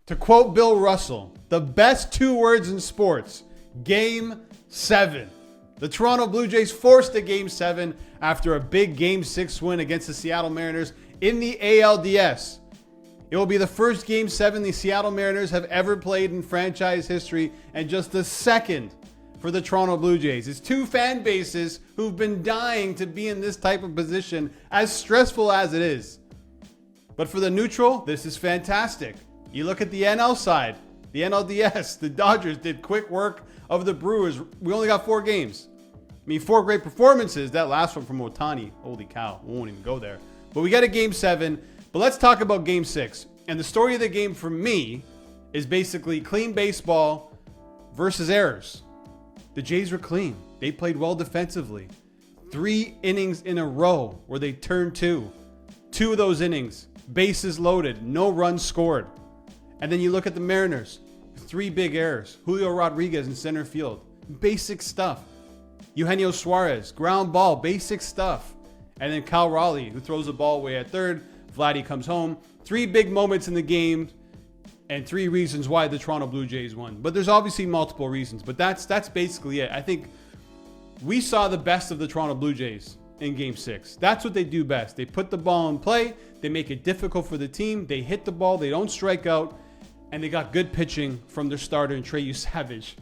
To quote Bill Russell, the best two words in sports, Game 7. The Toronto Blue Jays forced a Game 7 after a big Game 6 win against the Seattle Mariners in the ALDS. It will be the first Game 7 the Seattle Mariners have ever played in franchise history, and just the second for the Toronto Blue Jays. It's two fan bases who've been dying to be in this type of position, as stressful as it is. But for the neutral, this is fantastic. You look at the NL side, the NLDS, the Dodgers did quick work of the Brewers. We only got 4 games. I mean, 4 great performances. That last one from Ohtani, holy cow, we won't even go there. But we got a Game 7. But let's talk about Game 6. And the story of the game for me is basically clean baseball versus errors. The Jays were clean. They played well defensively. 3 innings in a row where they turned 2. 2 of those innings, bases loaded, no runs scored. And then you look at the Mariners, 3 big errors. Julio Rodriguez in center field, basic stuff. Eugenio Suarez, ground ball, basic stuff. And then Cal Raleigh, who throws the ball away at third. Vladdy comes home. 3 big moments in the game and 3 reasons why the Toronto Blue Jays won. But there's obviously multiple reasons, but that's basically it. I think we saw the best of the Toronto Blue Jays in Game 6. That's what they do best. They put the ball in play. They make it difficult for the team. They hit the ball. They don't strike out. And they got good pitching from their starter, Trey Savage,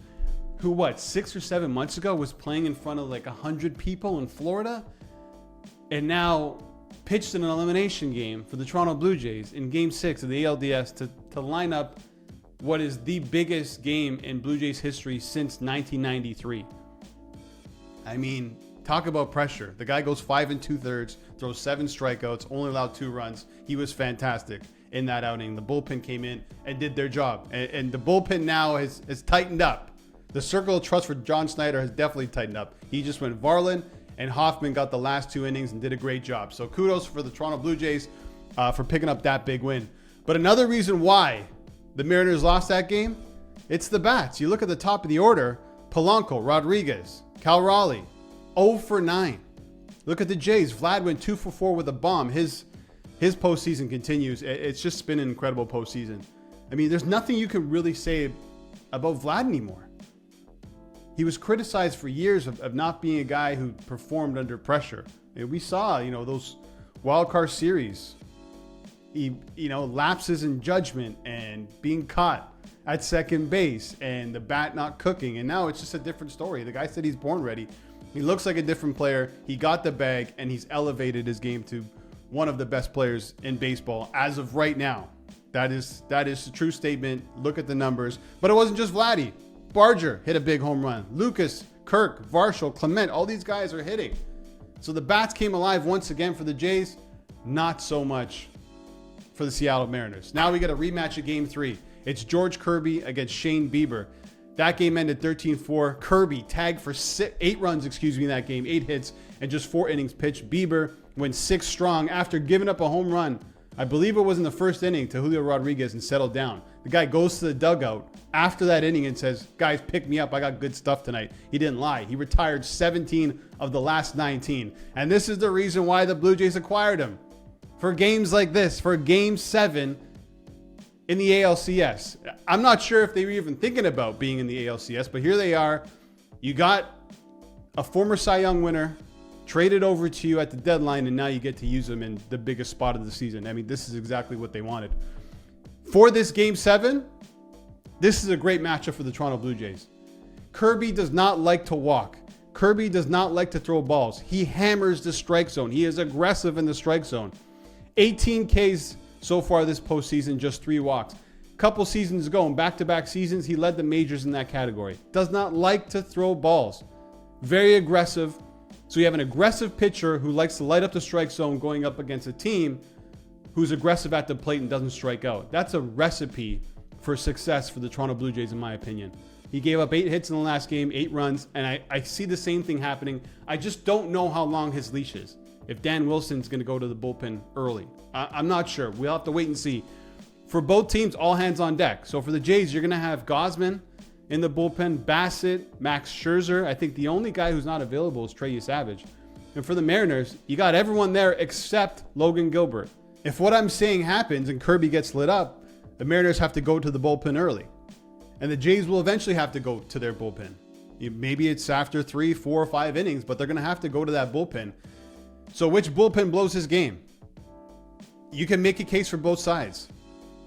who, 6 or 7 months ago was playing in front of like 100 people in Florida, and now pitched in an elimination game for the Toronto Blue Jays in Game 6 of the ALDS to line up what is the biggest game in Blue Jays history since 1993. I mean, talk about pressure. The guy goes 5 2/3, throws 7 strikeouts, only allowed 2 runs. He was fantastic in that outing. The bullpen came in and did their job. And the bullpen now has tightened up. The circle of trust for John Snyder has definitely tightened up. He just went Varland, and Hoffman got the last 2 innings and did a great job. So kudos for the Toronto Blue Jays for picking up that big win. But another reason why the Mariners lost that game, it's the bats. You look at the top of the order, Polanco, Rodriguez, Cal Raleigh, 0 for 9. Look at the Jays. Vlad went 2 for 4 with a bomb. His postseason continues. It's just been an incredible postseason. I mean, there's nothing you can really say about Vlad anymore. He was criticized for years of not being a guy who performed under pressure. And we saw, those wild card series, lapses in judgment and being caught at second base and the bat not cooking. And now it's just a different story. The guy said he's born ready. He looks like a different player. He got the bag and he's elevated his game to one of the best players in baseball as of right now. That is a true statement. Look at the numbers. But it wasn't just Vladdy. Barger hit a big home run. Lucas, Kirk, Varshall, Clement, all these guys are hitting. So the bats came alive once again for the Jays. Not so much for the Seattle Mariners. Now we get a rematch of Game 3. It's George Kirby against Shane Bieber. That game ended 13-4. Kirby tagged for 8 runs, in that game. 8 hits and just 4 innings pitched. Bieber went 6 strong after giving up a home run. I believe it was in the first inning to Julio Rodriguez and settled down. The guy goes to the dugout after that inning and says, guys, pick me up. I got good stuff tonight. He didn't lie. He retired 17 of the last 19. And this is the reason why the Blue Jays acquired him. For games like this, for Game 7 in the ALCS. I'm not sure if they were even thinking about being in the ALCS, but here they are. You got a former Cy Young winner traded over to you at the deadline, and now you get to use them in the biggest spot of the season. I mean, this is exactly what they wanted. For this Game 7, this is a great matchup for the Toronto Blue Jays. Kirby does not like to walk. Kirby does not like to throw balls. He hammers the strike zone. He is aggressive in the strike zone. 18 Ks so far this postseason, just 3 walks. Couple seasons ago, in back-to-back seasons, he led the majors in that category. Does not like to throw balls. Very aggressive. So you have an aggressive pitcher who likes to light up the strike zone going up against a team who's aggressive at the plate and doesn't strike out. That's a recipe for success for the Toronto Blue Jays, in my opinion. He gave up 8 hits in the last game, 8 runs, and I see the same thing happening. I just don't know how long his leash is. If Dan Wilson's going to go to the bullpen early. I'm not sure. We'll have to wait and see. For both teams, all hands on deck. So for the Jays, you're going to have Gausman in the bullpen, Bassett, Max Scherzer. I think the only guy who's not available is Trey Savage. And for the Mariners, you got everyone there except Logan Gilbert. If what I'm saying happens and Kirby gets lit up, the Mariners have to go to the bullpen early. And the Jays will eventually have to go to their bullpen. Maybe it's after 3, 4, or 5 innings, but they're going to have to go to that bullpen. So which bullpen blows his game? You can make a case for both sides.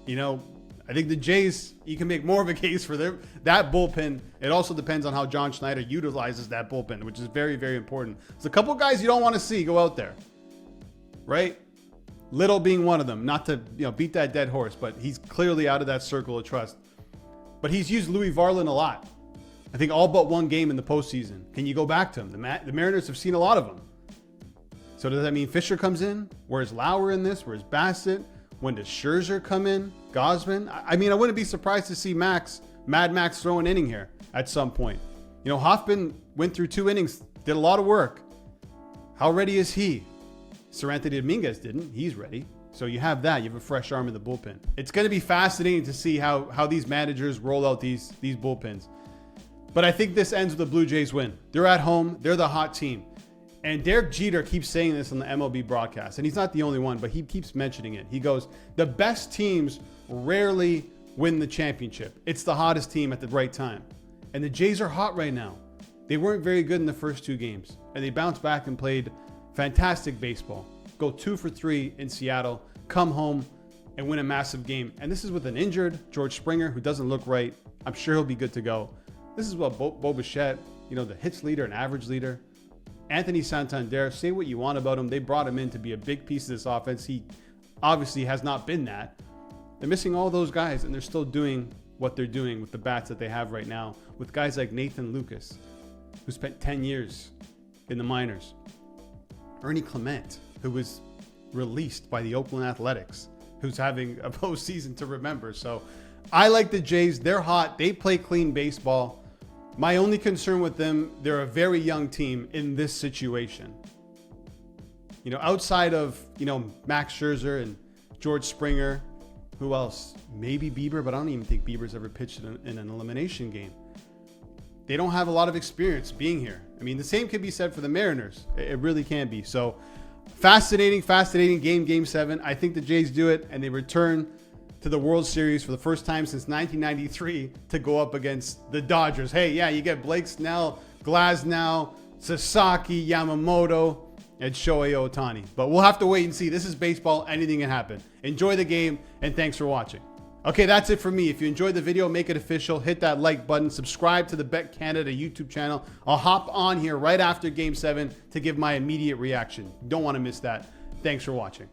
I think the Jays, you can make more of a case for that bullpen. It also depends on how John Schneider utilizes that bullpen, which is very, very important. There's a couple guys you don't want to see go out there, right? Little being one of them. Not to beat that dead horse, but he's clearly out of that circle of trust. But he's used Louis Varland a lot. I think all but one game in the postseason. Can you go back to him? The Mariners have seen a lot of them. So does that mean Fisher comes in? Where's Lauer in this? Where's Bassett? When does Scherzer come in? Gosman? I wouldn't be surprised to see Mad Max throw an inning here at some point. Hoffman went through 2 innings, did a lot of work. How ready is he? Seranthony Dominguez didn't. He's ready. So you have that. You have a fresh arm in the bullpen. It's going to be fascinating to see how these managers roll out these bullpens. But I think this ends with the Blue Jays win. They're at home. They're the hot team. And Derek Jeter keeps saying this on the MLB broadcast. And he's not the only one, but he keeps mentioning it. He goes, the best teams rarely win the championship. It's the hottest team at the right time. And the Jays are hot right now. They weren't very good in the first 2 games. And they bounced back and played fantastic baseball. Go 2 for 3 in Seattle. Come home and win a massive game. And this is with an injured George Springer who doesn't look right. I'm sure he'll be good to go. This is what Bo Bichette, the hits leader and average leader. Anthony Santander, say what you want about him. They brought him in to be a big piece of this offense. He obviously has not been that. They're missing all those guys, and they're still doing what they're doing with the bats that they have right now, with guys like Nathan Lucas, who spent 10 years in the minors. Ernie Clement, who was released by the Oakland Athletics, who's having a postseason to remember. So I like the Jays. They're hot. They play clean baseball. My only concern with them, they're a very young team in this situation. Outside of, Max Scherzer and George Springer, who else? Maybe Bieber, but I don't even think Bieber's ever pitched in an elimination game. They don't have a lot of experience being here. The same can be said for the Mariners. It really can be. So fascinating game 7. I think the Jays do it, and they return to the World Series for the first time since 1993 to go up against the Dodgers. Hey, yeah, you get Blake Snell, Glasnow, Sasaki, Yamamoto, and Shohei Ohtani. But we'll have to wait and see. This is baseball. Anything can happen. Enjoy the game, and thanks for watching. Okay, that's it for me. If you enjoyed the video, make it official. Hit that like button. Subscribe to the BetCanada YouTube channel. I'll hop on here right after Game 7 to give my immediate reaction. Don't want to miss that. Thanks for watching.